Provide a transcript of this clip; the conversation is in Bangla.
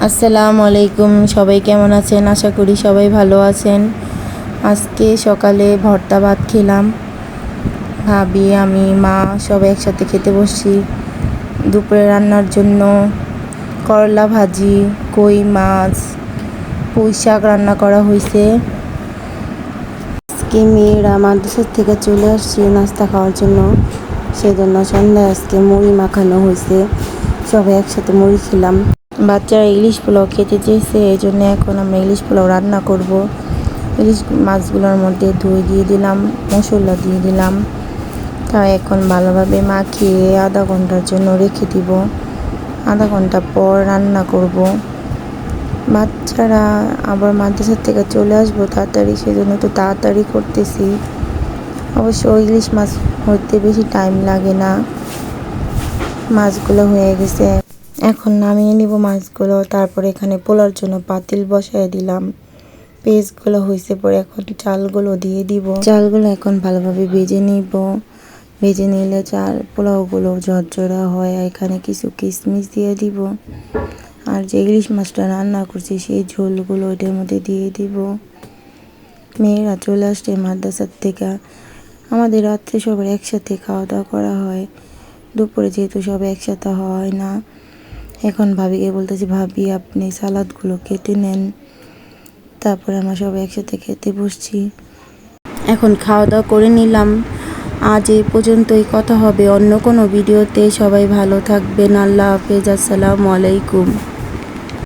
আসসালামু আলাইকুম। সবাই কেমন আছেন? আশা করি সবাই ভালো আছেন। আজকে সকালে ভর্তা ভাত খেলাম। ভাবি, আমি, মা সবাই একসাথে খেতে বসছি। দুপুরে রান্নার জন্য করলা ভাজি, কই মাছ, পুঁই শাক রান্না করা হয়েছে। আজকে মেয়েরা মাদ্রাসা থেকে চলে আসছে নাস্তা খাওয়ার জন্য, সেজন্য সন্ধ্যায় আজকে মুড়ি মাখানো হয়েছে। সবাই একসাথে মুড়ি খেলাম। বাচ্চারা ইলিশ পোলাও খেতে চেয়েছে, এই জন্য এখন আমরা ইলিশ পোলাও রান্না করব। ইলিশ মাছগুলোর মধ্যে ধুয়ে দিয়ে দিলাম, মশলা দিয়ে দিলাম। তা এখন ভালোভাবে মাখিয়ে আধা ঘন্টার জন্য রেখে দিব। আধা ঘন্টা পর রান্না করব। বাচ্চারা আবার মাদ্রাসা থেকে চলে আসবো তাড়াতাড়ি, সেজন্য তো তাড়াতাড়ি করতেছি। অবশ্য ইলিশ মাছ হতে বেশি টাইম লাগে না। মাছগুলো হয়ে গেছে, এখন নামিয়ে নিব মাছগুলো। তারপরে এখানে পোলার জন্য পাতিল বসায় দিলাম। পেঁয়াজগুলো হয়েছে পরে এখন চালগুলো দিয়ে দিব। চালগুলো এখন ভালোভাবে ভেজে নিব। ভেজে নিলে চাল পোলাওগুলো ঝরঝরা হয়। এখানে কিছু কিশমিশ দিয়ে দিব। আর যে ইলিশ মাছটা রান্না করছি সেই ঝোলগুলো ওইটার মধ্যে দিয়ে দিব। মেয়েরা চলে আসছে মাদ্রাসার থেকে। আমাদের রাত্রে সবার একসাথে খাওয়া দাওয়া করা হয়। দুপুরে যেহেতু সবাই একসাথে হয় না, এখন ভাবিকে বলতেছি, ভাবি আপনি সালাদগুলো কেটে নেন। তারপরে আমরা সবাই একসাথে খেতে বসছি। এখন খাওয়া দাওয়া করে নিলাম। আজ এই পর্যন্তই, কথা হবে অন্য কোনো ভিডিওতে। সবাই ভালো থাকবেন। আল্লাহ হাফেজ। আসসালামু আলাইকুম।